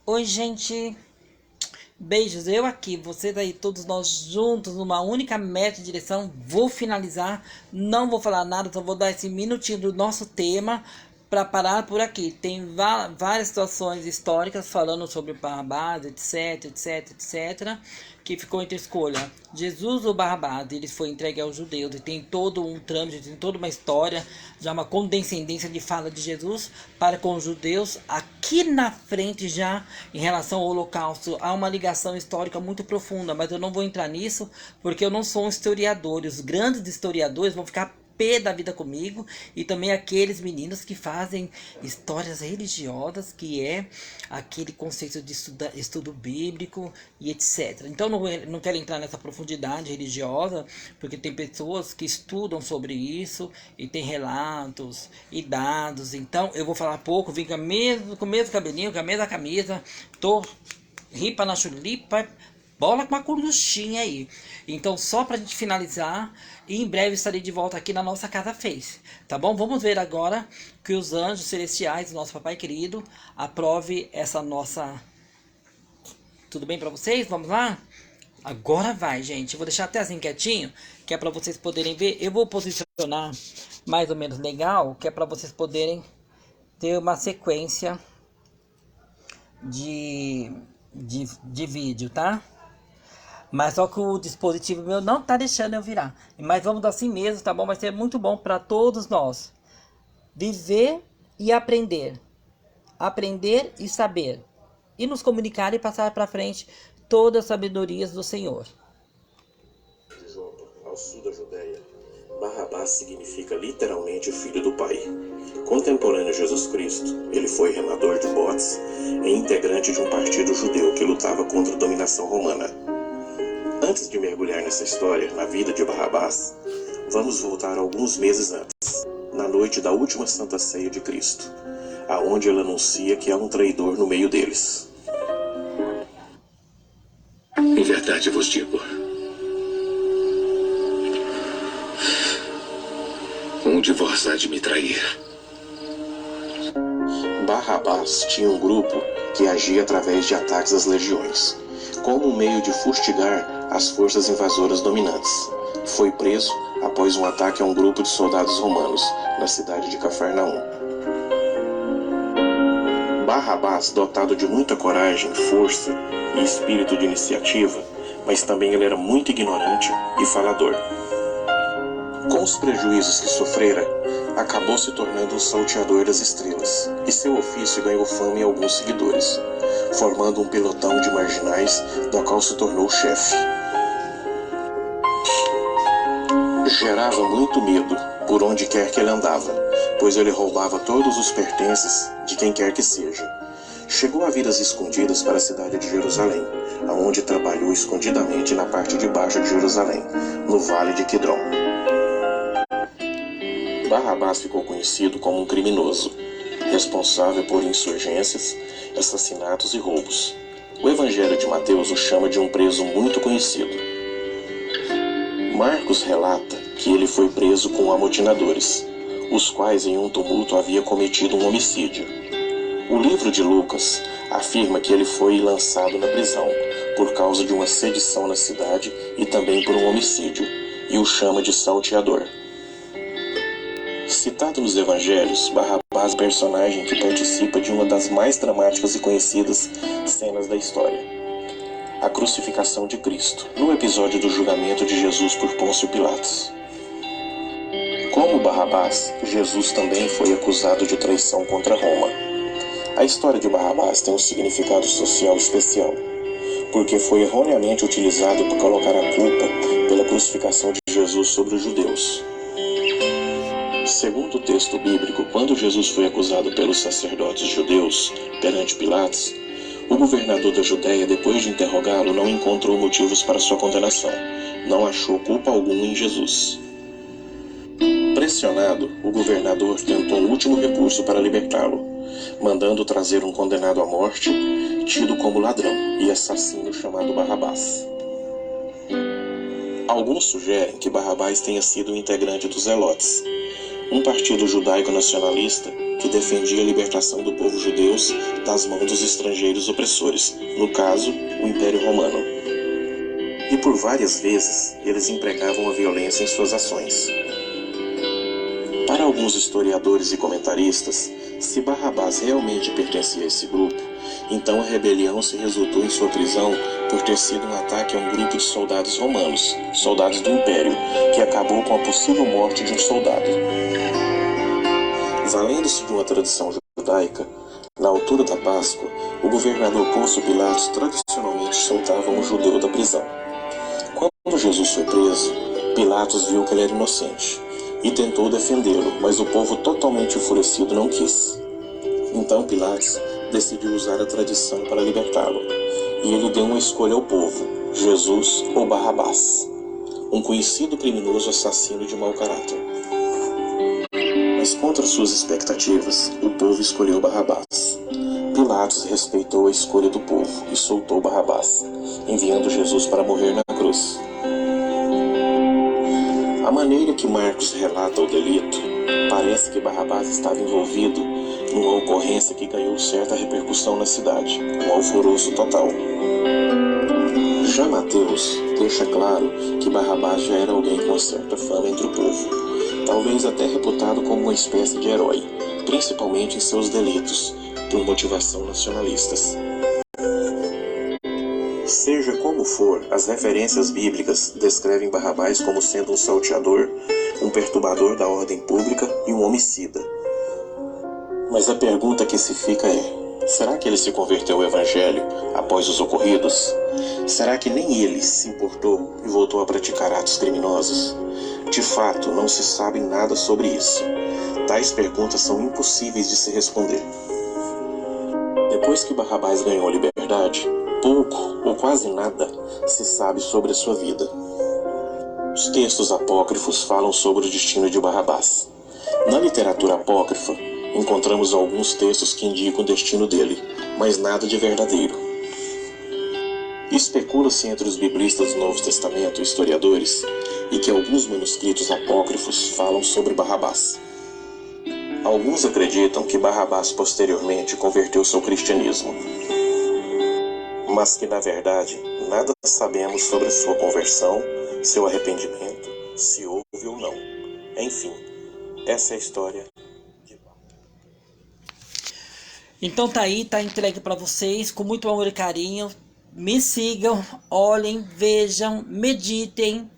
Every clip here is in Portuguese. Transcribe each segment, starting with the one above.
Oi, gente. Beijos. Eu aqui, vocês aí, todos nós juntos, numa única meta e direção. Vou finalizar. Não vou falar nada, só vou dar esse minutinho do nosso tema para parar por aqui. Tem várias situações históricas falando sobre Barrabás, etc, etc, etc. Que ficou entre escolha: Jesus ou Barrabás. Ele foi entregue aos judeus e tem todo um trâmite, tem toda uma história, já uma condescendência de fala de Jesus para com os judeus. Aqui na frente, já em relação ao Holocausto, há uma ligação histórica muito profunda, mas eu não vou entrar nisso porque eu não sou um historiador. Os grandes historiadores vão ficar pé da vida comigo, e também aqueles meninos que fazem histórias religiosas, que é aquele conceito de estudo bíblico e etc. Então não quero entrar nessa profundidade religiosa, porque tem pessoas que estudam sobre isso e tem relatos e dados. Então eu vou falar pouco, vim com o mesmo cabelinho, com a mesma camisa, tô ripa na chulipa, bola com uma coruchinha aí. Então, só pra gente finalizar, e em breve estarei de volta aqui na nossa Casa Face, tá bom? Vamos ver agora que os anjos celestiais, nosso papai querido, aprove essa nossa... Tudo bem pra vocês? Vamos lá? Agora vai, gente. Eu vou deixar até assim quietinho, que é pra vocês poderem ver. Eu vou posicionar mais ou menos legal, que é pra vocês poderem ter uma sequência de vídeo, tá? Mas só que o dispositivo meu não tá deixando eu virar. Mas vamos assim mesmo, tá bom? Vai ser muito bom para todos nós. Viver e aprender. Aprender e saber. E nos comunicar e passar para frente todas as sabedorias do Senhor. Ao sul da Judéia, Barrabás significa literalmente filho do pai. Contemporâneo a Jesus Cristo, ele foi remador de botes e integrante de um partido judeu que lutava contra a dominação romana. Antes de mergulhar nessa história, na vida de Barrabás, vamos voltar alguns meses antes, na noite da última Santa Ceia de Cristo, aonde ele anuncia que há um traidor no meio deles. Em verdade vos digo, um de vós há de me trair. Barrabás tinha um grupo que agia através de ataques às legiões, como um meio de fustigar as forças invasoras dominantes. Foi preso após um ataque a um grupo de soldados romanos na cidade de Cafarnaum. Barrabás, dotado de muita coragem, força e espírito de iniciativa, mas também ele era muito ignorante e falador. Com os prejuízos que sofrera, acabou se tornando um salteador das estrelas, e seu ofício ganhou fama e alguns seguidores, formando um pelotão de marginais do qual se tornou o chefe. Gerava muito medo por onde quer que ele andava, pois ele roubava todos os pertences de quem quer que seja. Chegou a vir às escondidas para a cidade de Jerusalém, aonde trabalhou escondidamente na parte de baixo de Jerusalém, no vale de Quidron. Barrabás ficou conhecido como um criminoso, responsável por insurgências, assassinatos e roubos. O Evangelho de Mateus o chama de um preso muito conhecido. Marcos relata que ele foi preso com amotinadores, os quais em um tumulto havia cometido um homicídio. O livro de Lucas afirma que ele foi lançado na prisão por causa de uma sedição na cidade e também por um homicídio, e o chama de salteador. Citado nos evangelhos, Barrabás é um personagem que participa de uma das mais dramáticas e conhecidas cenas da história: a crucificação de Cristo, no episódio do julgamento de Jesus por Pôncio Pilatos. Como Barrabás, Jesus também foi acusado de traição contra Roma. A história de Barrabás tem um significado social especial, porque foi erroneamente utilizado para colocar a culpa pela crucificação de Jesus sobre os judeus. Segundo o texto bíblico, quando Jesus foi acusado pelos sacerdotes judeus perante Pilatos, o governador da Judéia, depois de interrogá-lo, não encontrou motivos para sua condenação. Não achou culpa alguma em Jesus. Pressionado, o governador tentou um último recurso para libertá-lo, mandando trazer um condenado à morte, tido como ladrão e assassino chamado Barrabás. Alguns sugerem que Barrabás tenha sido um integrante dos Zelotes, um partido judaico nacionalista que defendia a libertação do povo judeu das mãos dos estrangeiros opressores, no caso, o Império Romano. E por várias vezes, eles empregavam a violência em suas ações. Para alguns historiadores e comentaristas, se Barrabás realmente pertencia a esse grupo, então a rebelião se resultou em sua prisão por ter sido um ataque a um grupo de soldados romanos, soldados do Império, que acabou com a possível morte de um soldado. Valendo-se de uma tradição judaica, na altura da Páscoa, o governador Pôncio Pilatos tradicionalmente soltava um judeu da prisão. Quando Jesus foi preso, Pilatos viu que ele era inocente e tentou defendê-lo, mas o povo totalmente enfurecido não quis. Então Pilatos decidiu usar a tradição para libertá-lo, e ele deu uma escolha ao povo: Jesus ou Barrabás, um conhecido criminoso assassino de mau caráter. Mas contra suas expectativas, o povo escolheu Barrabás. Pilatos respeitou a escolha do povo e soltou Barrabás, enviando Jesus para morrer na cruz. A maneira que Marcos relata o delito, parece que Barrabás estava envolvido numa ocorrência que ganhou certa repercussão na cidade, um alvoroço total. Já Mateus deixa claro que Barrabás já era alguém com uma certa fama entre o povo, talvez até reputado como uma espécie de herói, principalmente em seus delitos, por motivação nacionalistas. Seja como for, as referências bíblicas descrevem Barrabás como sendo um salteador, um perturbador da ordem pública e um homicida. Mas a pergunta que se fica é: será que ele se converteu ao Evangelho após os ocorridos? Será que nem ele se importou e voltou a praticar atos criminosos? De fato, não se sabe nada sobre isso. Tais perguntas são impossíveis de se responder. Depois que Barrabás ganhou a liberdade, pouco ou quase nada se sabe sobre a sua vida. Os textos apócrifos falam sobre o destino de Barrabás. Na literatura apócrifa, encontramos alguns textos que indicam o destino dele, mas nada de verdadeiro. Especula-se entre os biblistas do Novo Testamento, historiadores, e que alguns manuscritos apócrifos falam sobre Barrabás. Alguns acreditam que Barrabás posteriormente converteu-se ao cristianismo, mas que na verdade nada sabemos sobre sua conversão, seu arrependimento, se houve ou não. Enfim, essa é a história. Então tá aí, tá entregue para vocês com muito amor e carinho. Me sigam, olhem, vejam, meditem,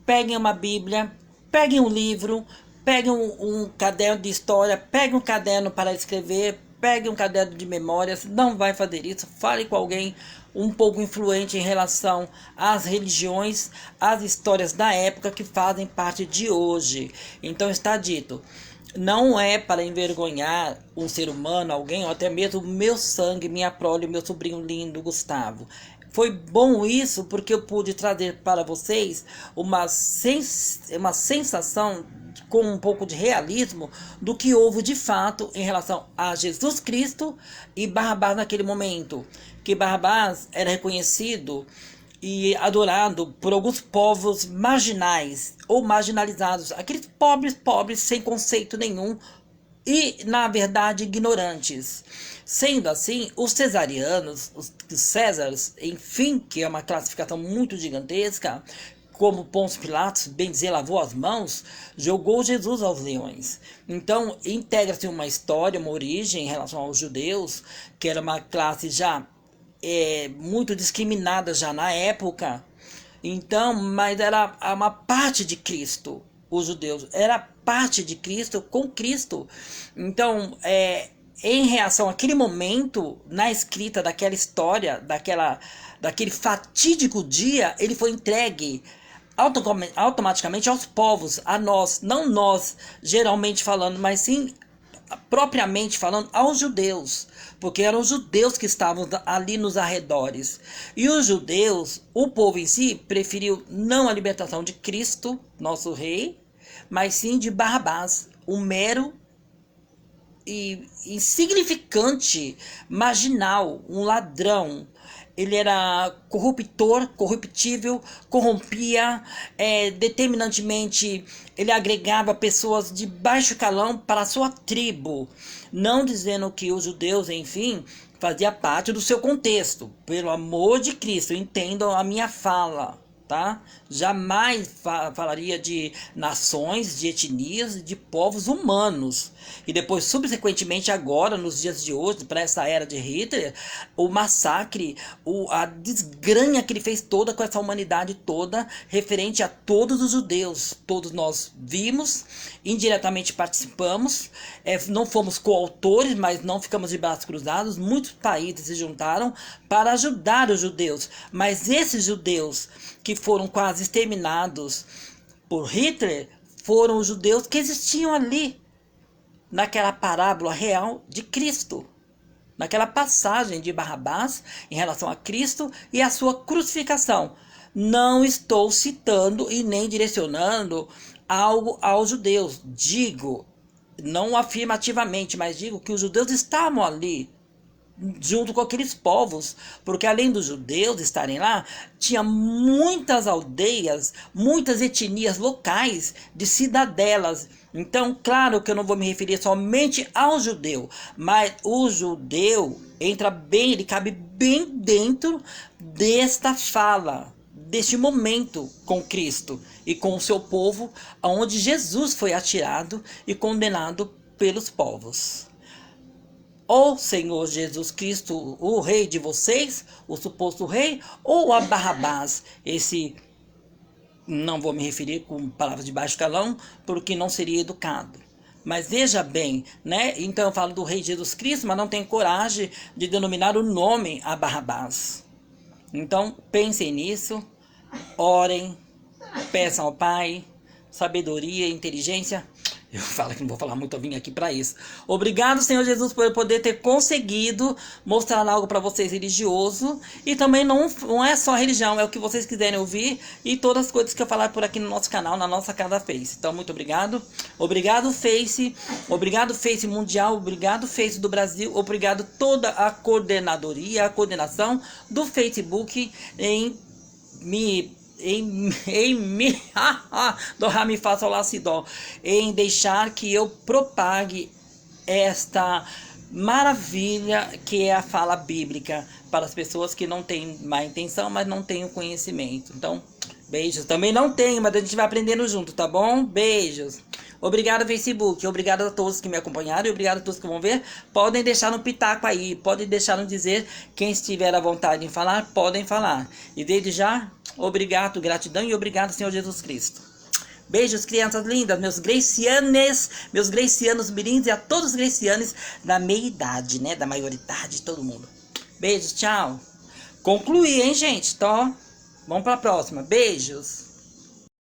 peguem uma Bíblia, peguem um livro, peguem um caderno de história, peguem um caderno para escrever, peguem um caderno de memórias. Não vai fazer isso, fale com alguém um pouco influente em relação às religiões, às histórias da época que fazem parte de hoje. Então está dito. Não é para envergonhar um ser humano, alguém, ou até mesmo o meu sangue, minha prole, meu sobrinho lindo, Gustavo. Foi bom isso porque eu pude trazer para vocês uma sensação com um pouco de realismo do que houve de fato em relação a Jesus Cristo e Barrabás naquele momento. Que Barrabás era reconhecido e adorado por alguns povos marginais ou marginalizados, aqueles pobres sem conceito nenhum e, na verdade, ignorantes. Sendo assim, os cesarianos, os Césares, enfim, que é uma classificação muito gigantesca, como Pôncio Pilatos, bem dizer, lavou as mãos, jogou Jesus aos leões. Então, integra-se uma história, uma origem em relação aos judeus, que era uma classe já muito discriminada já na época. Então, mas era uma parte de Cristo, os judeus, era parte de Cristo com Cristo. Então, em reação àquele momento, na escrita daquela história, daquele fatídico dia, ele foi entregue automaticamente aos povos, a nós, não nós geralmente falando, mas sim propriamente falando aos judeus, porque eram os judeus que estavam ali nos arredores. E os judeus, o povo em si, preferiu não a libertação de Cristo, nosso rei, mas sim de Barrabás, um mero e insignificante, marginal, um ladrão. ele era corruptível, corrompia, determinantemente ele agregava pessoas de baixo calão para a sua tribo, não dizendo que os judeus, enfim, fazia parte do seu contexto. Pelo amor de Cristo, entendam a minha fala, tá? Jamais falaria de nações, de etnias, de povos humanos. E depois, subsequentemente, agora, nos dias de hoje, para essa era de Hitler, o massacre, a desgranha que ele fez toda com essa humanidade toda, referente a todos os judeus. Todos nós vimos, indiretamente participamos, não fomos coautores, mas não ficamos de braços cruzados. Muitos países se juntaram para ajudar os judeus. Mas esses judeus que foram quase exterminados por Hitler foram os judeus que existiam ali, naquela parábola real de Cristo, naquela passagem de Barrabás em relação a Cristo e a sua crucificação. Não estou citando e nem direcionando algo aos judeus. Digo, não afirmativamente, mas digo que os judeus estavam ali, junto com aqueles povos, porque além dos judeus estarem lá, tinha muitas aldeias, muitas etnias locais de cidadelas. Então, claro que eu não vou me referir somente ao judeu, mas o judeu entra bem, ele cabe bem dentro desta fala, deste momento com Cristo e com o seu povo, onde Jesus foi atirado e condenado pelos povos. Ou Senhor Jesus Cristo, o rei de vocês, o suposto rei, ou a Barrabás, esse, não vou me referir com palavras de baixo calão, porque não seria educado. Mas veja bem, né? Então eu falo do rei Jesus Cristo, mas não tenho coragem de denominar o nome a Barrabás. Então pensem nisso, orem, peçam ao Pai sabedoria, inteligência. Eu falo que não vou falar muito, eu vim aqui para isso. Obrigado, Senhor Jesus, por eu poder ter conseguido mostrar algo para vocês religioso. E também não é só religião, é o que vocês quiserem ouvir. E todas as coisas que eu falar por aqui no nosso canal, na nossa Casa Face. Então, muito obrigado. Obrigado, Face. Obrigado, Face Mundial. Obrigado, Face do Brasil. Obrigado toda a coordenadoria, a coordenação do Facebook do Rá, Mi, Fá, Sol, Lá, Si, Dó, em deixar que eu propague esta maravilha que é a fala bíblica para as pessoas que não têm má intenção, mas não têm o conhecimento. Então, beijos. Também não tenho, mas a gente vai aprendendo junto, tá bom? Beijos. Obrigado, Facebook. Obrigado a todos que me acompanharam e obrigado a todos que vão ver. Podem deixar no pitaco aí, podem deixar no dizer. Quem estiver à vontade em falar, podem falar. E desde já, obrigado, gratidão e obrigado, Senhor Jesus Cristo. Beijos, crianças lindas, meus grecianos mirins e a todos os grecianos da meia-idade, né? Da maioridade, todo mundo. Beijos, tchau. Concluí, hein, gente? Então, vamos para a próxima. Beijos.